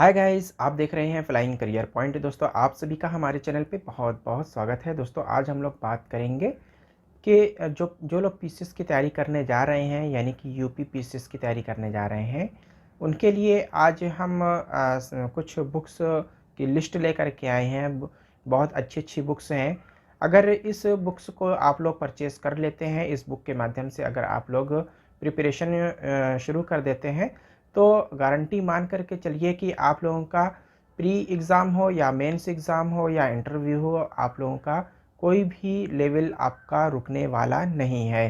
Hi guys, आप देख रहे हैं फ्लाइंग करियर पॉइंट। दोस्तों, आप सभी का हमारे चैनल पे बहुत बहुत स्वागत है। दोस्तों, आज हम लोग बात करेंगे कि जो जो लोग पीसीएस की तैयारी करने जा रहे हैं, यानी कि यूपी पीसीएस की तैयारी करने जा रहे हैं, उनके लिए आज हम कुछ बुक्स की लिस्ट लेकर के आए हैं। बहुत अच्छी अच्छी बुक्स हैं। अगर इस बुक्स को आप लोग परचेज़ कर लेते हैं, इस बुक के माध्यम से अगर आप लोग प्रिपरेशन शुरू कर देते हैं, तो गारंटी मान करके चलिए कि आप लोगों का प्री एग्ज़ाम हो या मेंस एग्ज़ाम हो या इंटरव्यू हो, आप लोगों का कोई भी लेवल आपका रुकने वाला नहीं है।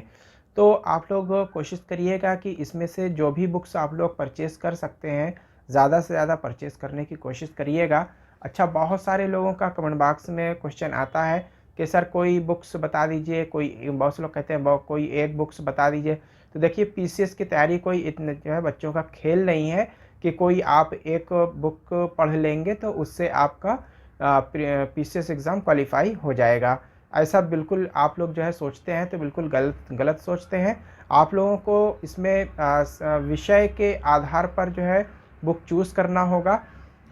तो आप लोग कोशिश करिएगा कि इसमें से जो भी बुक्स आप लोग परचेज़ कर सकते हैं, ज़्यादा से ज़्यादा परचेज़ करने की कोशिश करिएगा। अच्छा, बहुत सारे लोगों का कमेंट बॉक्स में क्वेश्चन आता है कि सर कोई बुक्स बता दीजिए, बहुत से लोग कहते हैं कोई एक बुक्स बता दीजिए। तो देखिए, पीसीएस की तैयारी कोई इतने जो है बच्चों का खेल नहीं है कि कोई आप एक बुक पढ़ लेंगे तो उससे आपका पीसीएस एग्ज़ाम क्वालिफाई हो जाएगा। ऐसा बिल्कुल आप लोग जो है सोचते हैं तो बिल्कुल गलत गलत सोचते हैं। आप लोगों को इसमें विषय के आधार पर जो है बुक चूज़ करना होगा,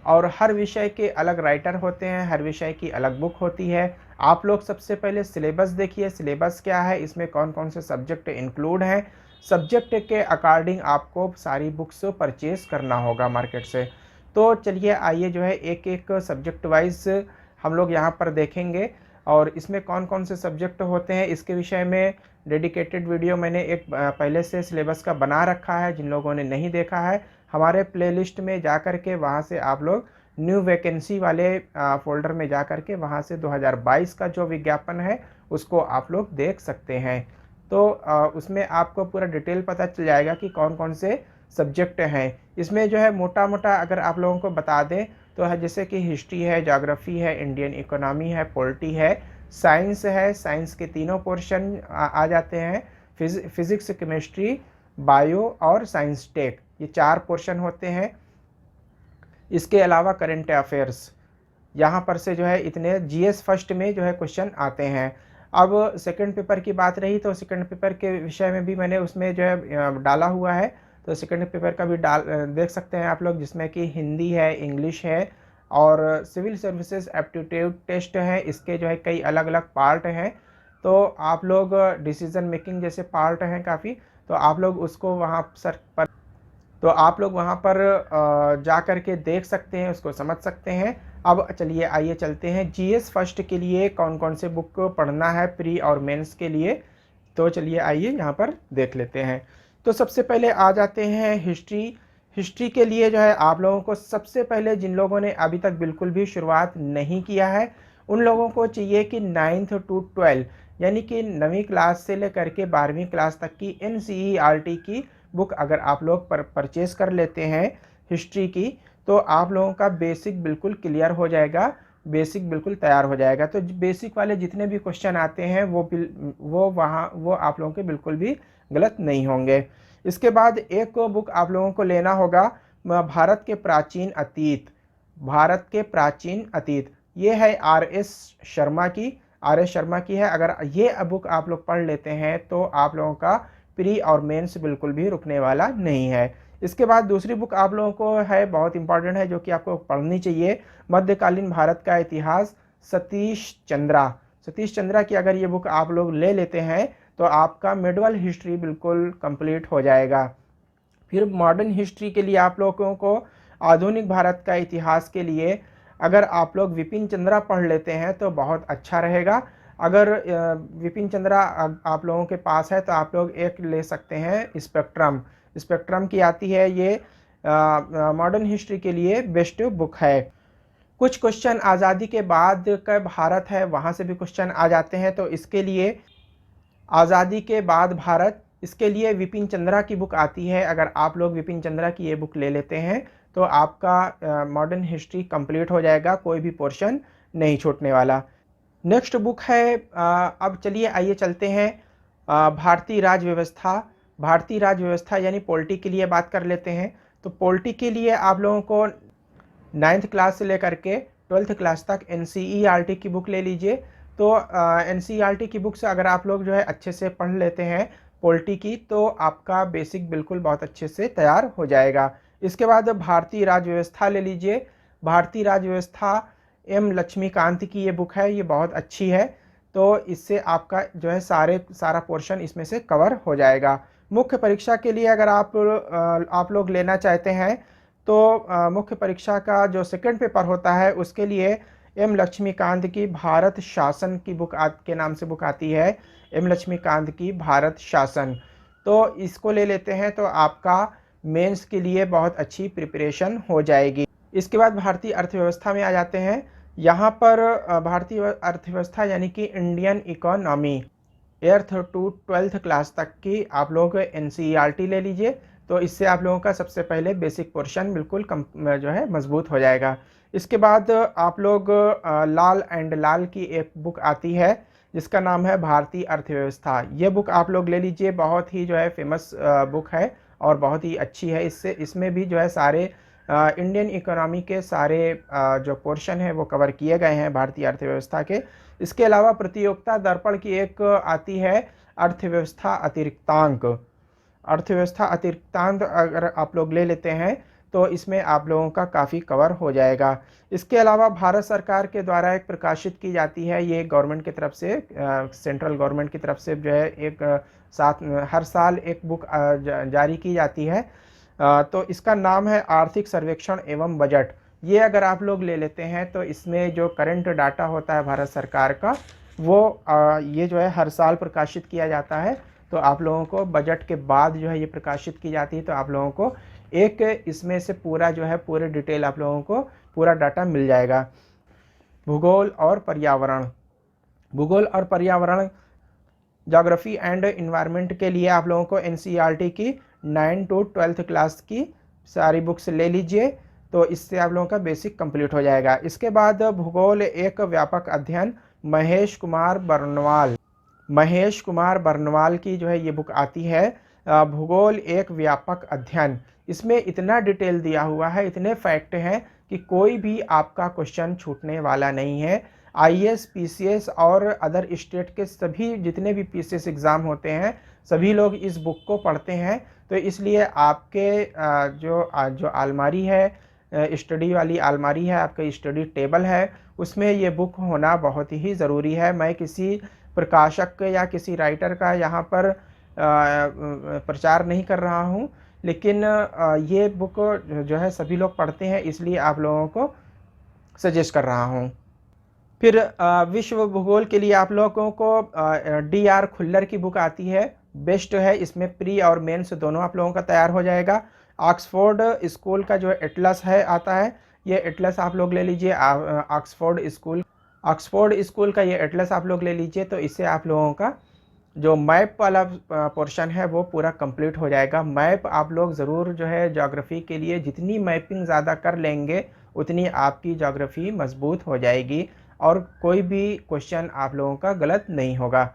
और हर विषय के अलग राइटर होते हैं, हर विषय की अलग बुक होती है। आप लोग सबसे पहले सिलेबस देखिए, सिलेबस क्या है, इसमें कौन-कौन से सब्जेक्ट इंक्लूड हैं। सब्जेक्ट के अकॉर्डिंग आपको सारी बुक्स परचेज़ करना होगा मार्केट से। तो चलिए आइए जो है एक-एक सब्जेक्ट वाइज़ हम लोग यहाँ पर देखेंगे, और इसमें कौन-कौन से सब्जेक्ट होते हैं इसके विषय में डेडिकेटेड वीडियो मैंने एक पहले से सिलेबस का बना रखा है। जिन लोगों ने नहीं देखा है, हमारे प्लेलिस्ट में जा कर के वहाँ से आप लोग न्यू वैकेंसी वाले फ़ोल्डर में जा कर के वहाँ से 2022 का जो विज्ञापन है उसको आप लोग देख सकते हैं। तो उसमें आपको पूरा डिटेल पता चल जाएगा कि कौन-कौन से सब्जेक्ट हैं। इसमें जो है मोटा-मोटा अगर आप लोगों को बता दें तो है, जैसे कि हिस्ट्री है, ज्योग्राफी है, इंडियन इकोनॉमी है, पॉलिटी है, साइंस है। साइंस के तीनों पोर्शन आ जाते हैं। फिज़िक्स, केमिस्ट्री, बायो और साइंस टेक, ये 4 पोर्शन होते हैं। इसके अलावा करंट अफेयर्स, यहाँ पर से जो है इतने जीएस फर्स्ट में जो है क्वेश्चन आते हैं। अब सेकंड पेपर की बात रही तो सेकंड पेपर के विषय में भी मैंने उसमें जो है डाला हुआ है। तो सेकंड पेपर का भी देख सकते हैं आप लोग, जिसमें कि हिंदी है, इंग्लिश है और सिविल सर्विसेज एप्टीट्यूड टेस्ट है। इसके जो है कई अलग अलग पार्ट हैं। तो आप लोग डिसीजन मेकिंग जैसे पार्ट हैं काफ़ी, तो आप लोग उसको वहाँ पर जा कर के देख सकते हैं, उसको समझ सकते हैं। अब चलिए आइए चलते हैं जीएस फर्स्ट के लिए कौन कौन से बुक पढ़ना है प्री और मेंस के लिए। तो चलिए आइए यहाँ पर देख लेते हैं। तो सबसे पहले आ जाते हैं हिस्ट्री। हिस्ट्री के लिए जो है आप लोगों को सबसे पहले, जिन लोगों ने अभी तक बिल्कुल भी शुरुआत नहीं किया है, उन लोगों को चाहिए कि 9th to 12 यानी कि 9वीं क्लास से लेकर के 12वीं क्लास तक की एनसीईआरटी की बुक अगर आप लोग परचेज़ कर लेते हैं हिस्ट्री की, तो आप लोगों का बेसिक बिल्कुल क्लियर हो जाएगा, बेसिक बिल्कुल तैयार हो जाएगा। तो बेसिक वाले जितने भी क्वेश्चन आते हैं वो आप लोगों के बिल्कुल भी गलत नहीं होंगे। इसके बाद एक बुक आप लोगों को लेना होगा, भारत के प्राचीन अतीत। भारत के प्राचीन अतीत, ये है आर.एस. शर्मा की। आर.एस. शर्मा की है। अगर ये बुक आप लोग पढ़ लेते हैं तो आप लोगों का प्री और मेंस बिल्कुल भी रुकने वाला नहीं है। इसके बाद दूसरी बुक आप लोगों को है, बहुत इंपॉर्टेंट है, जो कि आपको पढ़नी चाहिए, मध्यकालीन भारत का इतिहास, सतीश चंद्रा। सतीश चंद्रा की अगर ये बुक आप लोग ले लेते हैं तो आपका मिडवल हिस्ट्री बिल्कुल कंप्लीट हो जाएगा। फिर मॉडर्न हिस्ट्री के लिए आप लोगों को, आधुनिक भारत का इतिहास के लिए अगर आप लोग विपिन चंद्रा पढ़ लेते हैं तो बहुत अच्छा रहेगा। अगर विपिन चंद्रा आप लोगों के पास है तो आप लोग एक ले सकते हैं स्पेक्ट्रम। स्पेक्ट्रम की आती है, ये मॉडर्न हिस्ट्री के लिए बेस्ट बुक है। कुछ क्वेश्चन आज़ादी के बाद का भारत है, वहाँ से भी क्वेश्चन आ जाते हैं। तो इसके लिए आज़ादी के बाद भारत, इसके लिए विपिन चंद्रा की बुक आती है। अगर आप लोग विपिन चंद्रा की ये बुक ले लेते हैं तो आपका मॉडर्न हिस्ट्री कंप्लीट हो जाएगा, कोई भी पोर्शन नहीं छूटने वाला। नेक्स्ट बुक है, अब चलिए आइए चलते हैं भारतीय राज व्यवस्था। भारतीय राज व्यवस्था यानी पॉलिटी के लिए बात कर लेते हैं। तो पॉलिटी के लिए आप लोगों को 9th क्लास से लेकर के 12th क्लास तक एनसीईआरटी की बुक ले लीजिए। तो एनसीईआरटी की बुक से अगर आप लोग जो है अच्छे से पढ़ लेते हैं पॉलिटी की, तो आपका बेसिक बिल्कुल बहुत अच्छे से तैयार हो जाएगा। इसके बाद भारतीय राज्य व्यवस्था ले लीजिए। भारतीय राज्य व्यवस्था एम लक्ष्मीकांत की ये बुक है, ये बहुत अच्छी है। तो इससे आपका जो है सारा पोर्शन इसमें से कवर हो जाएगा। मुख्य परीक्षा के लिए अगर आप लोग लेना चाहते हैं तो मुख्य परीक्षा का जो सेकंड पेपर होता है उसके लिए एम लक्ष्मीकांत की भारत शासन की बुक के नाम से बुक आती है, एम लक्ष्मीकांत की भारत शासन। तो इसको ले लेते हैं तो आपका मेंस के लिए बहुत अच्छी प्रिपरेशन हो जाएगी। इसके बाद भारतीय अर्थव्यवस्था में आ जाते हैं। यहाँ पर भारतीय अर्थव्यवस्था यानी कि Indian economy eighth to 12th class तक की आप लोग NCERT ले लीजिए। तो इससे आप लोगों का सबसे पहले बेसिक पोर्शन बिल्कुल जो है मजबूत हो जाएगा। इसके बाद आप लोग लाल एंड लाल की एक बुक आती है जिसका नाम है भारतीय अर्थव्यवस्था। ये बुक आप लोग ले लीजिए, बहुत ही जो है फेमस बुक है और बहुत ही अच्छी है। इसमें भी जो है सारे इंडियन इकोनॉमी के सारे जो पोर्शन है वो कवर किए गए हैं भारतीय अर्थव्यवस्था के। इसके अलावा प्रतियोगिता दर्पण की एक आती है अर्थव्यवस्था अतिरिक्तांक। अर्थव्यवस्था अतिरिक्तांक अगर आप लोग ले लेते हैं तो इसमें आप लोगों का काफ़ी कवर हो जाएगा। इसके अलावा भारत सरकार के द्वारा एक प्रकाशित की जाती है, ये गवर्नमेंट की तरफ से सेंट्रल गवर्नमेंट की तरफ से जो है एक हर साल एक बुक जारी की जाती है। तो इसका नाम है आर्थिक सर्वेक्षण एवं बजट। ये अगर आप लोग ले लेते हैं तो इसमें जो करंट डाटा होता है भारत सरकार का वो ये जो है हर साल प्रकाशित किया जाता है। तो आप लोगों को बजट के बाद जो है ये प्रकाशित की जाती है। तो आप लोगों को एक इसमें से पूरा जो है पूरे डिटेल आप लोगों को पूरा डाटा मिल जाएगा। भूगोल और पर्यावरण, भूगोल और पर्यावरण ज्योग्राफी एंड इन्वायरमेंट के लिए आप लोगों को NCERT की 9 to 12th क्लास की सारी बुक्स ले लीजिए। तो इससे आप लोगों का बेसिक कंप्लीट हो जाएगा। इसके बाद भूगोल एक व्यापक अध्ययन, महेश कुमार बर्नवाल की जो है ये बुक आती है, भूगोल एक व्यापक अध्ययन। इसमें इतना डिटेल दिया हुआ है, इतने फैक्ट हैं कि कोई भी आपका क्वेश्चन छूटने वाला नहीं है। IAS PCS और अदर स्टेट के सभी जितने भी PCS एग्ज़ाम होते हैं सभी लोग इस बुक को पढ़ते हैं। तो इसलिए आपके जो अलमारी है, स्टडी वाली अलमारी है, आपका स्टडी टेबल है, उसमें ये बुक होना बहुत ही ज़रूरी है। मैं किसी प्रकाशक या किसी राइटर का यहाँ पर प्रचार नहीं कर रहा हूँ, लेकिन ये बुक जो है सभी लोग पढ़ते हैं, इसलिए आप लोगों को सजेस्ट कर रहा हूँ। फिर विश्व भूगोल के लिए आप लोगों को DR खुल्लर की बुक आती है, बेस्ट है। इसमें प्री और मेंस दोनों आप लोगों का तैयार हो जाएगा। ऑक्सफोर्ड स्कूल का जो एटलस है आता है, ये एटलस आप लोग ले लीजिए। ऑक्सफोर्ड स्कूल का ये एटलस आप लोग ले लीजिए। तो इससे आप लोगों का जो मैप वाला पोर्शन है वो पूरा कंप्लीट हो जाएगा। मैप आप लोग ज़रूर जो है ज्योग्राफी के लिए जितनी मैपिंग ज़्यादा कर लेंगे उतनी आपकी ज्योग्राफी मजबूत हो जाएगी और कोई भी क्वेश्चन आप लोगों का गलत नहीं होगा।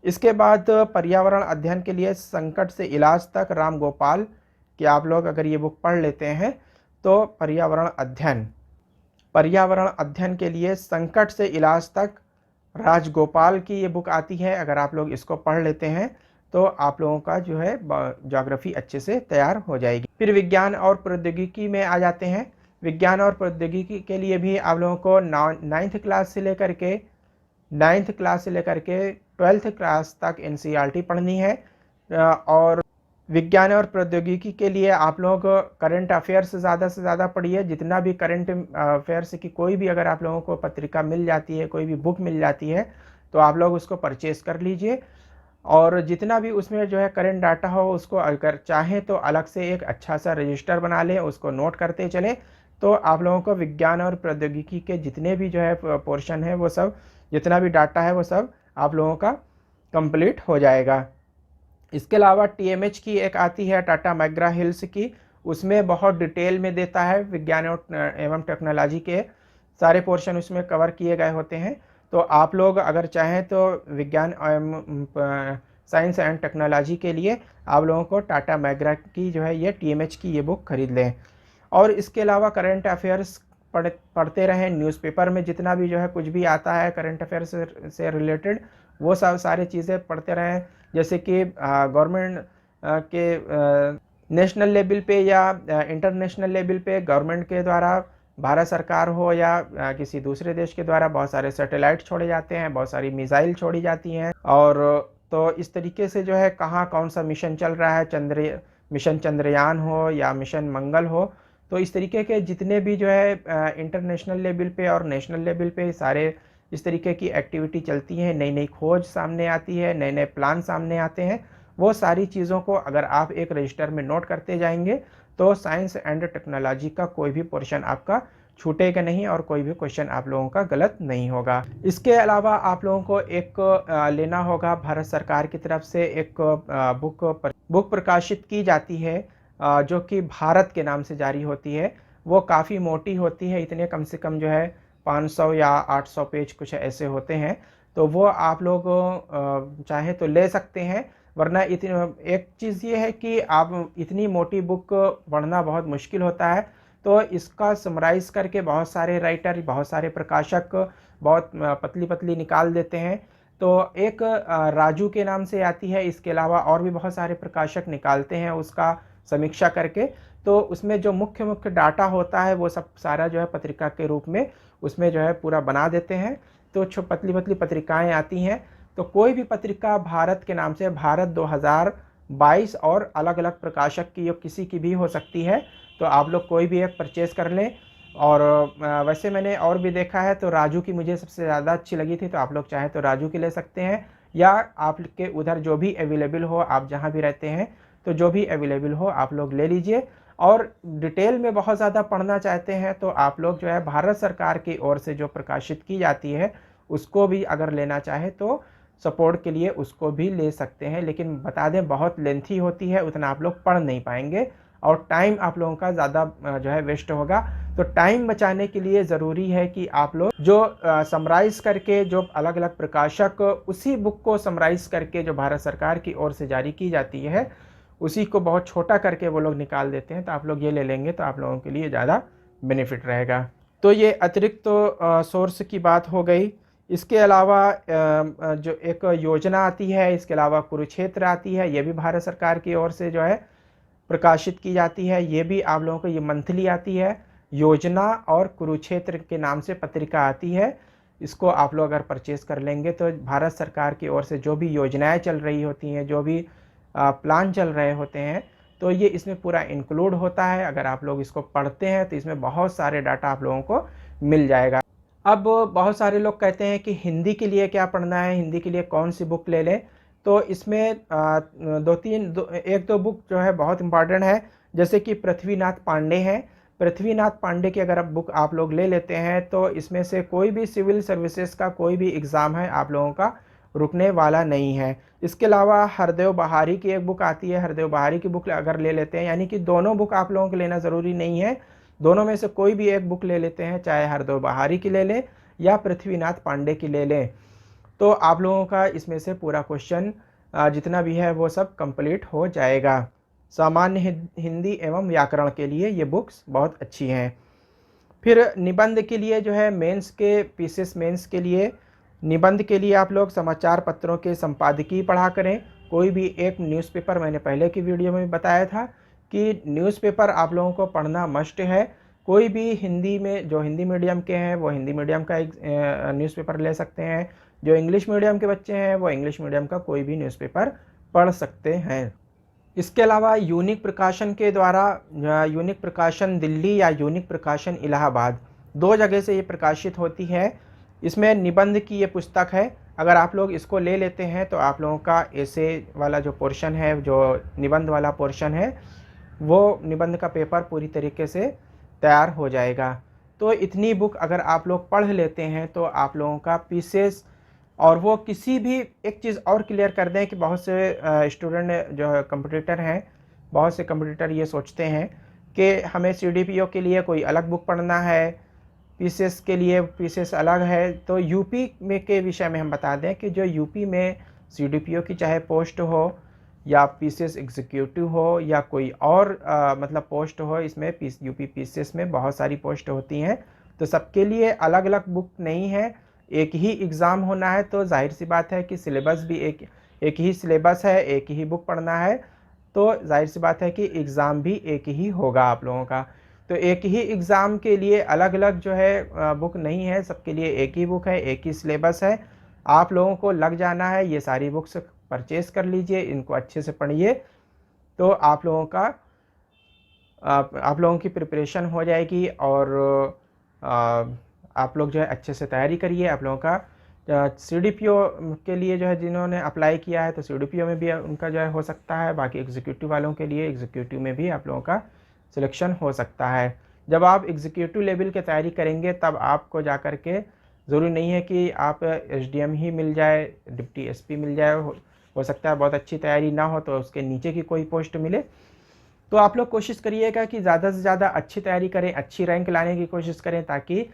इसके बाद पर्यावरण अध्ययन के लिए संकट से इलाज तक राम गोपाल कि आप लोग अगर ये बुक पढ़ लेते हैं तो पर्यावरण अध्ययन के लिए संकट से इलाज तक राजगोपाल की ये बुक आती है। अगर आप लोग इसको पढ़ लेते हैं तो आप लोगों का जो है ज्योग्राफी अच्छे से तैयार हो जाएगी। फिर विज्ञान और प्रौद्योगिकी में आ जाते हैं। विज्ञान और प्रौद्योगिकी के लिए भी आप लोगों को 9th क्लास से लेकर के 12th क्लास तक NCERT पढ़नी है। और विज्ञान और प्रौद्योगिकी के लिए आप लोग करंट अफेयर्स ज़्यादा से ज़्यादा पढ़िए। जितना भी करंट अफेयर्स की कोई भी अगर आप लोगों को पत्रिका मिल जाती है, कोई भी बुक मिल जाती है, तो आप लोग उसको परचेज़ कर लीजिए। और जितना भी उसमें जो है करंट डाटा हो उसको अगर चाहें तो अलग से एक अच्छा सा रजिस्टर बना लें, उसको नोट करते चलें। तो आप लोगों को विज्ञान और प्रौद्योगिकी के जितने भी जो है पोर्शन है वो सब, जितना भी डाटा है वो सब आप लोगों का कंप्लीट हो जाएगा। इसके अलावा TMH की एक आती है टाटा मैकग्रा हिल्स की, उसमें बहुत डिटेल में देता है। विज्ञान एवं टेक्नोलॉजी के सारे पोर्शन उसमें कवर किए गए होते हैं। तो आप लोग अगर चाहें तो विज्ञान एवं साइंस एंड टेक्नोलॉजी के लिए आप लोगों को टाटा मैकग्रा की जो है ये TMH की ये बुक खरीद लें। और इसके अलावा करंट अफेयर्स पढ़ते रहें। न्यूज़पेपर में जितना भी जो है कुछ भी आता है करंट अफेयर्स से रिलेटेड वो सब सारी चीज़ें पढ़ते रहें। जैसे कि गवर्नमेंट के नेशनल लेवल पे या इंटरनेशनल लेवल पे गवर्नमेंट के द्वारा, भारत सरकार हो या किसी दूसरे देश के द्वारा बहुत सारे सैटेलाइट छोड़े जाते हैं, बहुत सारी मिसाइल छोड़ी जाती हैं। और तो इस तरीके से जो है कहाँ कौन सा मिशन चल रहा है, मिशन चंद्रयान हो या मिशन मंगल हो, तो इस तरीके के जितने भी जो है इंटरनेशनल लेवल पे और नेशनल लेवल पे सारे इस तरीके की एक्टिविटी चलती हैं, नई नई खोज सामने आती है, नए नए प्लान सामने आते हैं। वो सारी चीज़ों को अगर आप एक रजिस्टर में नोट करते जाएंगे तो साइंस एंड टेक्नोलॉजी का कोई भी पोर्शन आपका छूटेगा नहीं और कोई भी क्वेश्चन आप लोगों का गलत नहीं होगा। इसके अलावा आप लोगों को एक लेना होगा, भारत सरकार की तरफ से एक बुक प्रकाशित की जाती है जो कि भारत के नाम से जारी होती है। वो काफ़ी मोटी होती है, इतने कम से कम जो है 500 या 800 पेज कुछ ऐसे होते हैं। तो वो आप लोग चाहे तो ले सकते हैं, वरना इतनी एक चीज़ ये है कि आप इतनी मोटी बुक पढ़ना बहुत मुश्किल होता है। तो इसका समराइज़ करके बहुत सारे राइटर, बहुत सारे प्रकाशक बहुत पतली पतली निकाल देते हैं। तो एक राजू के नाम से आती है, इसके अलावा और भी बहुत सारे प्रकाशक निकालते हैं उसका समीक्षा करके। तो उसमें जो मुख्य मुख्य डाटा होता है वो सब सारा जो है पत्रिका के रूप में उसमें जो है पूरा बना देते हैं। तो पतली पतली पत्रिकाएं आती हैं। तो कोई भी पत्रिका भारत के नाम से, भारत 2022 और अलग अलग प्रकाशक की किसी की भी हो सकती है, तो आप लोग कोई भी एक परचेज़ कर लें। और वैसे मैंने और भी देखा है, तो राजू की मुझे सबसे ज़्यादा अच्छी लगी थी, तो आप लोग चाहे तो राजू की ले सकते हैं, या आपके उधर जो भी अवेलेबल हो, आप जहाँ भी रहते हैं तो जो भी अवेलेबल हो आप लोग ले लीजिए। और डिटेल में बहुत ज़्यादा पढ़ना चाहते हैं तो आप लोग जो है भारत सरकार की ओर से जो प्रकाशित की जाती है उसको भी अगर लेना चाहे तो सपोर्ट के लिए उसको भी ले सकते हैं। लेकिन बता दें बहुत लेंथी होती है, उतना आप लोग पढ़ नहीं पाएंगे और टाइम आप लोगों का ज़्यादा जो है वेस्ट होगा। तो टाइम बचाने के लिए ज़रूरी है कि आप लोग जो समराइज़ करके, जो अलग अलग प्रकाशक उसी बुक को समराइज़ करके जो भारत सरकार की ओर से जारी की जाती है उसी को बहुत छोटा करके वो लोग निकाल देते हैं। तो आप लोग ये ले लेंगे तो आप लोगों के लिए ज़्यादा बेनिफिट रहेगा। तो ये अतिरिक्त सोर्स की बात हो गई। इसके अलावा जो एक योजना आती है, इसके अलावा कुरुक्षेत्र आती है, ये भी भारत सरकार की ओर से जो है प्रकाशित की जाती है। ये भी आप लोगों को ये मंथली आती है। योजना और कुरुक्षेत्र के नाम से पत्रिका आती है। इसको आप लोग अगर परचेज़ कर लेंगे तो भारत सरकार की ओर से जो भी योजनाएं चल रही होती हैं, जो भी प्लान चल रहे होते हैं, तो ये इसमें पूरा इंक्लूड होता है। अगर आप लोग इसको पढ़ते हैं तो इसमें बहुत सारे डाटा आप लोगों को मिल जाएगा। अब बहुत सारे लोग कहते हैं कि हिंदी के लिए क्या पढ़ना है, हिंदी के लिए कौन सी बुक ले लें। तो इसमें एक दो बुक जो है बहुत इंपॉर्टेंट है, जैसे कि पृथ्वीनाथ पांडे हैं। पृथ्वीनाथ पांडे की अगर बुक आप लोग ले लेते हैं तो इसमें से कोई भी सिविल सर्विसेज का कोई भी एग्ज़ाम है आप लोगों का रुकने वाला नहीं है। इसके अलावा हरदेव बहारी की एक बुक आती है, हरदेव बहारी की बुक अगर ले लेते हैं, यानी कि दोनों बुक आप लोगों को लेना ज़रूरी नहीं है, दोनों में से कोई भी एक बुक ले लेते हैं, चाहे हरदेव बहारी की ले लें या पृथ्वीनाथ पांडे की ले लें, तो आप लोगों का इसमें से पूरा क्वेश्चन जितना भी है वो सब कंप्लीट हो जाएगा। सामान्य हिंदी एवं व्याकरण के लिए ये बुक्स बहुत अच्छी हैं। फिर निबंध के लिए जो है मेंस के पीसीएस मेंस के लिए, निबंध के लिए आप लोग समाचार पत्रों के संपादकीय पढ़ा करें। कोई भी एक न्यूज़पेपर, मैंने पहले की वीडियो में बताया था कि न्यूज़पेपर आप लोगों को पढ़ना मस्ट है। कोई भी हिंदी में, जो हिंदी मीडियम के हैं वो हिंदी मीडियम का एक न्यूज़पेपर ले सकते हैं, जो इंग्लिश मीडियम के बच्चे हैं वो इंग्लिश मीडियम का कोई भी न्यूज़पेपर पढ़ सकते हैं। इसके अलावा यूनिक प्रकाशन के द्वारा, यूनिक प्रकाशन दिल्ली या यूनिक प्रकाशन इलाहाबाद, दो जगह से ये प्रकाशित होती है। इसमें निबंध की ये पुस्तक है। अगर आप लोग इसको ले लेते हैं तो आप लोगों का ऐसे वाला जो पोर्शन है, जो निबंध वाला पोर्शन है, वो निबंध का पेपर पूरी तरीके से तैयार हो जाएगा। तो इतनी बुक अगर आप लोग पढ़ लेते हैं तो आप लोगों का पीसीएस, और वो किसी भी एक चीज़ और क्लियर कर दें कि बहुत से स्टूडेंट जो कंपटीटर हैं, बहुत से कंपटीटर ये सोचते हैं कि हमें सीडीपीओ के लिए कोई अलग बुक पढ़ना है, पीसीएस के लिए पीसीएस अलग है। तो यूपी में के विषय में हम बता दें कि जो यूपी में सीडीपीओ की चाहे पोस्ट हो या पीसीएस एग्जीक्यूटिव हो या कोई और मतलब पोस्ट हो, इसमें यूपी पीसीएस में बहुत सारी पोस्ट होती हैं। तो सबके लिए अलग अलग बुक नहीं है, एक ही एग्ज़ाम होना है। तो जाहिर सी बात है कि सिलेबस भी एक ही सिलेबस है, एक ही बुक पढ़ना है। तो ज़ाहिर सी बात है कि एग्ज़ाम भी एक ही होगा आप लोगों का। तो एक ही एग्ज़ाम के लिए अलग-अलग जो है बुक नहीं है, सबके लिए एक ही बुक है, एक ही सिलेबस है। आप लोगों को लग जाना है, ये सारी बुक्स परचेज़ कर लीजिए, इनको अच्छे से पढ़िए, तो आप लोगों का आप लोगों की प्रिपरेशन हो जाएगी और आप लोग जो है अच्छे से तैयारी करिए। आप लोगों का सीडीपीओ के लिए जो है जिन्होंने अप्लाई किया है तो सीडीपीओ में भी उनका जो है हो सकता है, बाकी एग्जीक्यूटिव वालों के लिए एग्जीक्यूटिव में भी आप लोगों का सिलेक्शन हो सकता है। जब आप एग्जीक्यूटिव लेवल की तैयारी करेंगे तब आपको जा कर के ज़रूरी नहीं है कि आप एसडीएम ही मिल जाए, डिप्टी एसपी मिल जाए, हो सकता है बहुत अच्छी तैयारी ना हो तो उसके नीचे की कोई पोस्ट मिले। तो आप लोग कोशिश करिएगा कि ज़्यादा से ज़्यादा अच्छी तैयारी करें, अच्छी रैंक लाने की कोशिश करें ताकि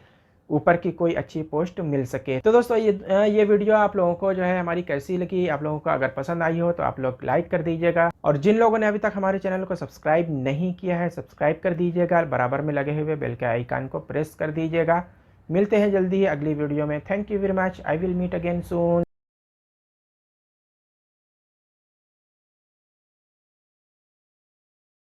ऊपर की कोई अच्छी पोस्ट मिल सके। तो दोस्तों ये वीडियो आप लोगों को जो है हमारी कैसी लगी, आप लोगों को अगर पसंद आई हो तो आप लोग लाइक कर दीजिएगा, और जिन लोगों ने अभी तक हमारे चैनल को सब्सक्राइब नहीं किया है सब्सक्राइब कर दीजिएगा, बराबर में लगे हुए बेल के आइकन को प्रेस कर दीजिएगा। मिलते हैं जल्दी ही अगली वीडियो में। Thank you very much. I will meet again soon.